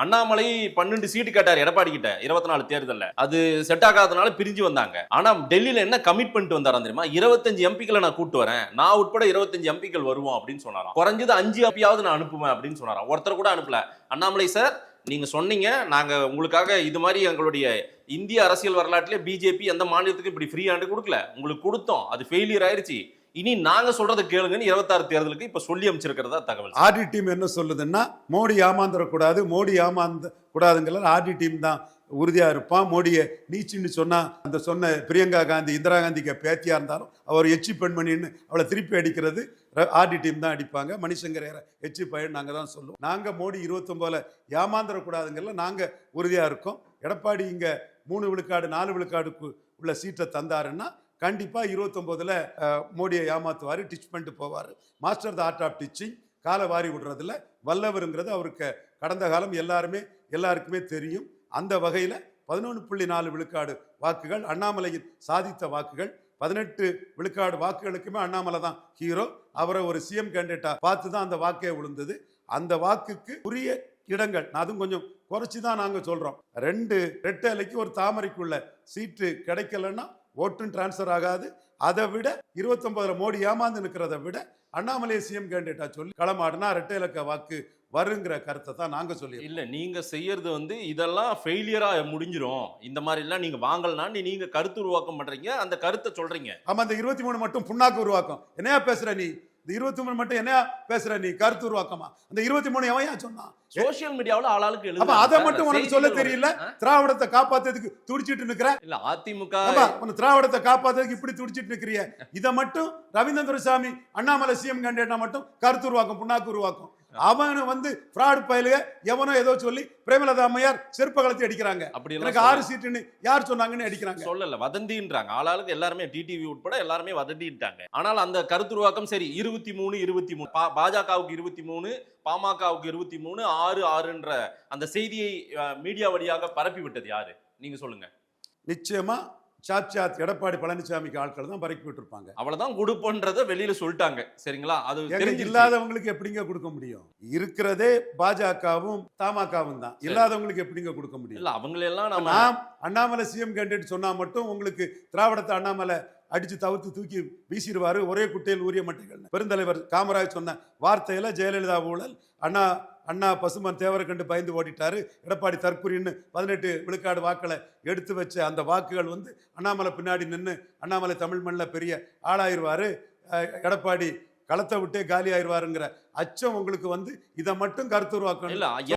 அண்ணாமலை 12 சீட்டு கேட்டார் எடப்பாடி கிட்ட 24 தேர்தல்ல. அது செட் ஆகாதனால பிரிஞ்சு வந்தாங்க. ஆனா டெல்லியில என்ன கமிட் பண்ணிட்டு வந்தாராம் தெரியுமா? 25 எம்பிக்களை நான் கூட்டு வரேன், நான் உட்பட 25 எம்பிக்கள் வருவோம் அப்படின்னு சொன்னாராம். குறைஞ்சது 5 எம்பியாவது நான் அனுப்புவேன் அப்படின்னு சொன்னாராம். ஒருத்தர் கூட அனுப்பல. அண்ணாமலை சார், நீங்க சொன்னீங்க, நாங்க உங்களுக்காக இது மாதிரி எங்களுடைய இந்திய அரசியல் வரலாற்றிலே பிஜேபி எந்த மாநிலத்துக்கு இப்படி ஃப்ரீ ஹேண்ட் கொடுக்கல, உங்களுக்கு கொடுத்தோம், அது ஃபெயிலியர் ஆயிருச்சு, இனி நாங்க சொல்றதை கேளுங்கன்னு 26 தேர்தலுக்கு இப்ப சொல்லி அமைச்சிருக்கிறதா தகவல். ஆர்டி டீம் என்ன சொல்லுதுன்னா, மோடி ஏமாந்துடக்கூடாது, மோடி ஏமாந்த கூடாதுங்கிற ஆர்டி டீம் தான் உறுதியா இருப்பான். மோடியை நீச்சின்னு சொன்னா, அந்த சொன்ன பிரியங்கா காந்தி இந்திரா காந்திக்கு பேத்தியா இருந்தாலும் அவர் எச்சி பெண்மணின்னு அவளை திருப்பி அடிக்கிறது ஆர்டி டீம் தான் அடிப்பாங்க. மணிசங்கர் எச்சி பையன் நாங்க தான் சொல்லுவோம். நாங்க மோடி 29 ஏமாந்துடக்கூடாதுங்கிறதுல நாங்க உறுதியா இருக்கோம். எடப்பாடி இங்க 3 விழுக்காடு 4 விழுக்காடுக்கு உள்ள சீட்டை தந்தாருன்னா கண்டிப்பா 29ல மோடியை ஏமாத்துவாரு, டிச் பண்ணிட்டு போவாரு. Master the art of ditching, காலை வாரி விடுறதுல வல்லவருங்கிறது அவருக்கு கடந்த காலம் எல்லாருக்குமே தெரியும். அந்த வகையில் 11.4 விழுக்காடு வாக்குகள் அண்ணாமலையின் சாதித்த வாக்குகள். 18 விழுக்காடு வாக்குகளுக்குமே அண்ணாமலை தான் ஹீரோ. அவரை ஒரு சிஎம் கேண்டிடேட்டா பார்த்து தான் அந்த வாக்கே விழுந்தது. அந்த வாக்குக்கு உரிய இடங்கள் அதுவும் கொஞ்சம் குறைச்சி தான் நாங்கள் சொல்றோம். 2 ரெட்டை இலைக்கு ஒரு தாமரைக்குள்ள சீட்டு கிடைக்கலன்னா ஓட்டும் டிரான்ஸ்பர் ஆகாது. அதை விட 29 மோடி ஏமாந்து நிற்கிறத விட அண்ணாமலை சிஎம் கேண்டிடேட்டா சொல்லி களமாடினா ரெட்டை இலக்க வாக்கு வருங்கிற கருத்தை தான் நாங்க சொல்லி. இல்ல, நீங்க செய்யறது இதெல்லாம் ஃபெயிலியரா முடிஞ்சிரும், இந்த மாதிரி எல்லாம் நீங்க வாங்கலனா நீங்க கருத்து உருவாக்கம் பண்றீங்க, அந்த கருத்தை சொல்றீங்க. ஆமா, அந்த 23 மட்டும் புண்ணாக்கு உருவாக்கம். என்னையா பேசுற நீ? இந்த 23 மட்டும் என்ன பேசுற நீ? கருத்து உருவாக்கமா? அந்த 23 எவன் சொன்னான்? சோசியல் மீடியாவுல ஆளாளுக்கு எழுது. அப்ப அதை மட்டும் உனக்கு சொல்ல தெரியல? திராவிடத்தை காப்பாத்துறதுக்கு துடிச்சிட்டு நிக்கிற. இல்ல அதிமுக திராவிடத்தை காப்பாத்துறதுக்கு இப்படி துடிச்சிட்டு நிக்கிறிய. இதை மட்டும் ரவீந்திரன் துரைசாமி அண்ணாமலை சிஎம் கேண்டிடேட்டா மட்டும் கருத்து உருவாக்கம், புண்ணாக்கு உருவாக்கம். அவனு ஃப்ராட் பயலுக எவனோ ஏதோ சொல்லி பிரேமலதா அம்மையார் செருப்ப கலத்தி அடிக்கிறாங்க. அப்படி எனக்கு 6 சீட்டுன்னு யார் சொன்னாங்கன்னு அடிக்கிறாங்க. சொல்லல, வதந்தின்றாங்க. ஆளாளுக்கு எல்லாருமே டிடிவி உட்பட எல்லாருமே வதந்திட்டாங்க. ஆனால் அந்த கருத்துருவாக்கம் சரி 23 பாஜகவுக்கு 23, பாமகவுக்கு 23, 6-6ன்ற அந்த செய்தியை மீடியா வழியாக பரப்பி விட்டது யாரு? நீங்க சொல்லுங்க. நிச்சயமா சாட்சாத் எடப்பாடி பழனிசாமிக்கு ஆட்கள் தான் பறக்கி விட்டுருப்பாங்க. அவ்வளவுதான் கொடுப்பன்றத வெளியில சொல்லிட்டாங்க. சரிங்களா? அது இல்லாதவங்களுக்கு எப்படிங்க கொடுக்க முடியும்? இருக்கிறதே பாஜகவும் தமாகவும் தான். இல்லாதவங்களுக்கு எப்படிங்க கொடுக்க முடியும்? இல்ல, அவங்களெல்லாம் நாம் அண்ணாமலை சிஎம் கேண்டிடேட் சொன்னா மட்டும் உங்களுக்கு திராவிடத்தை அண்ணாமலை அடிச்சு தவிர்த்து தூக்கி வீசிடுவாரு. ஒரே குட்டையில் ஊரிய மாட்டீர்கள். பெருந்தலைவர் காமராஜ் சொன்ன வார்த்தையில ஜெயலலிதா ஊழல், அண்ணா பசுமன் தேவரை கண்டு பயந்து ஓடிட்டாரு, எடப்பாடி தற்குறின்னு 18 விழுக்காடு வாக்களை எடுத்து வச்ச அந்த வாக்குகள் அண்ணாமலை பின்னாடி நின்று அண்ணாமலை தமிழ் மண்ணில் பெரிய ஆளாயிருவாரு, எடப்பாடி களத்தை விட்டே காலி ஆயிடுவாருங்கிற அச்சம் உங்களுக்கு இதை மட்டும் கருத்துருவாக்கணும்.